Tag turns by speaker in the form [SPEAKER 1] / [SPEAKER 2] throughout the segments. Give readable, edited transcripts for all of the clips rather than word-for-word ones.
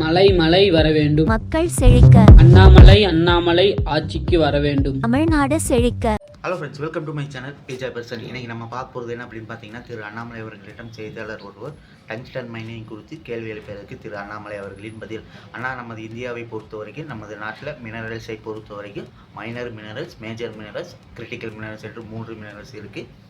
[SPEAKER 1] மலை மலை வர வேண்டும்.
[SPEAKER 2] மக்கள் செழிக்க.
[SPEAKER 1] அண்ணாமலை அண்ணாமலை ஆட்சிக்கு வர வேண்டும்.
[SPEAKER 2] தமிழ்நாடு செழிக்க.
[SPEAKER 3] Hello friends, welcome to my channel pizza person. இன்றைக்கி நம்ம பார்க்க போகிறது என்ன அப்படின்னு பார்த்தீங்கன்னா, திரு அண்ணாமலை அவர்களிடம் செய்தியாளர் ஒருவர் டங்ஸ்டன் மைனிங் குறித்து கேள்வி எழுப்பியதற்கு திரு அண்ணாமலை அவர்களின் பதில். நமது இந்தியாவை பொறுத்த வரைக்கும், நமது நாட்டில் மினரல்ஸை பொறுத்த வரைக்கும் minor minerals, major minerals, critical minerals என்று 3 மினரல்ஸ் இருக்குது.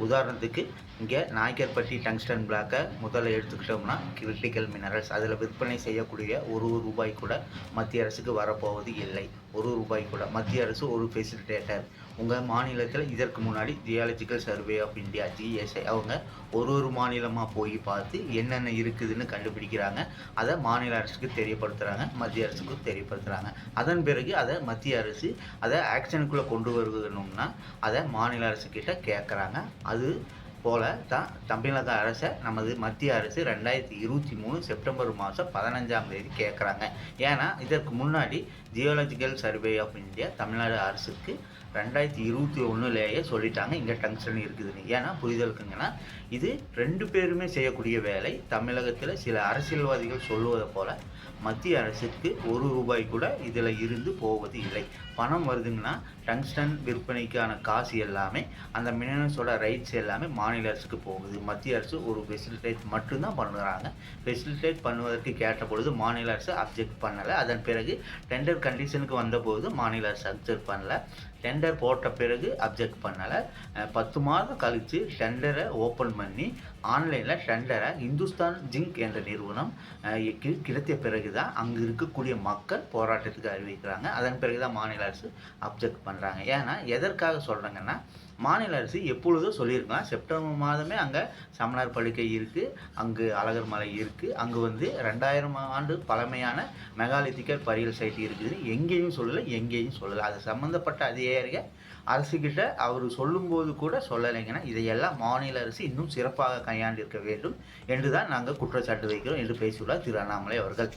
[SPEAKER 3] உதாரணத்துக்கு இங்கே நாய்க்கர்பட்டி டங்ஸ்டன் பிளாக்கை முதல்ல எடுத்துக்கிட்டோம்னா கிரிட்டிக்கல் மினரல்ஸ், அதில் விற்பனை செய்யக்கூடிய ₹1 கூட மத்திய அரசுக்கு வரப்போவது இல்லை. ₹1 கூட. மத்திய அரசு ஒரு ஃபெசிலிட்டேட்டர். உங்கள் மாநிலத்தில் இதற்கு முன்னாடி geological survey of India GSI அவங்க ஒரு மாநிலமாக போய் பார்த்து என்னென்ன இருக்குதுன்னு கண்டுபிடிக்கிறாங்க. அதை மாநில அரசுக்கு தெரியப்படுத்துகிறாங்க, மத்திய அரசுக்கு தெரியப்படுத்துகிறாங்க. அதன் பிறகு அதை மத்திய அரசு அதை ஆக்ஷனுக்குள்ளே கொண்டு வருகணும்னா அதை மாநில அரசுக்கிட்ட கேட்குறாங்க. அது போல தான் தமிழக அரசை நமது மத்திய அரசு 2023 செப்டம்பர் மாதம் 15ஆம் தேதி கேட்குறாங்க. ஏன்னா இதற்கு முன்னாடி geological survey of India Tamil Nadu அரசுக்கு 2021லேயே சொல்லிட்டாங்க இங்கே டங்ஸ்டன் இருக்குதுன்னு. ஏன்னா புரிதலுக்குங்கன்னா, இது 2 பேருமே செய்யக்கூடிய வேலை. தமிழகத்தில் சில அரசியல்வாதிகள் சொல்லுவதை போல மத்திய அரசுக்கு ₹1 கூட இதில் இருந்து போவது இல்லை. பணம் வருதுங்கன்னா டங்ஸ்டன் விற்பனைக்கான காசு எல்லாமே, அந்த மினரல்ஸோட ரைட்ஸ் எல்லாமே மாநில அரசுக்கு போகுது. மத்திய அரசு ஒரு ஃபெசிலிட்டேட் மட்டும்தான் பண்ணுறாங்க. ஃபெசிலிட்டேட் பண்ணுவதற்கு கேட்ட பொழுது மாநில அரசு அப்ஜெக்ட் பண்ணலை. அதன் பிறகு டெண்டர் கண்டிஷனுக்கு வந்தபோது மாநில அரசு அப்ஜெக்ட் பண்ணலை. டெண்டர் போட்ட பிறகு அப்ஜெக்ட் பண்ணலை. 10 மாதம் கழித்து டெண்டரை ஓப்பன் பண்ணி ஆன்லைனில் டெண்டரை இந்துஸ்தான் ஜிங்க் என்ற நிறுவனம் கிடைத்த பிறகு தான் அங்கே இருக்கக்கூடிய மக்கள் போராட்டத்துக்கு அறிவிக்கிறாங்க. அதன் பிறகு தான் மாநில அரசு அப்ஜெக்ட் பண்ணுறாங்க. ஏன்னா எதற்காக சொல்கிறாங்கன்னா, மாநில அரசு எப்பொழுதும் சொல்லியிருக்கலாம், செப்டம்பர் மாதமே அங்கே சமணர் படுக்கை இருக்குது, அங்கு அழகர் மலை இருக்குது, அங்கே 2000 ஆண்டு பழமையான மெகாலித்திக்கல் பரியல் சைட் இருக்குது. எங்கேயும் சொல்லலை. அது சம்மந்தப்பட்ட அதிகாரிகள் அரசுக்கிட்ட அவர் சொல்லும்போது கூட சொல்லலைங்கன்னா, இதையெல்லாம் மாநில அரசு இன்னும் சிறப்பாக கையாண்டிருக்க வேண்டும் என்று தான் நாங்கள் குற்றச்சாட்டு வைக்கிறோம் என்று பேசியுள்ளார் திரு அண்ணாமலை அவர்கள்.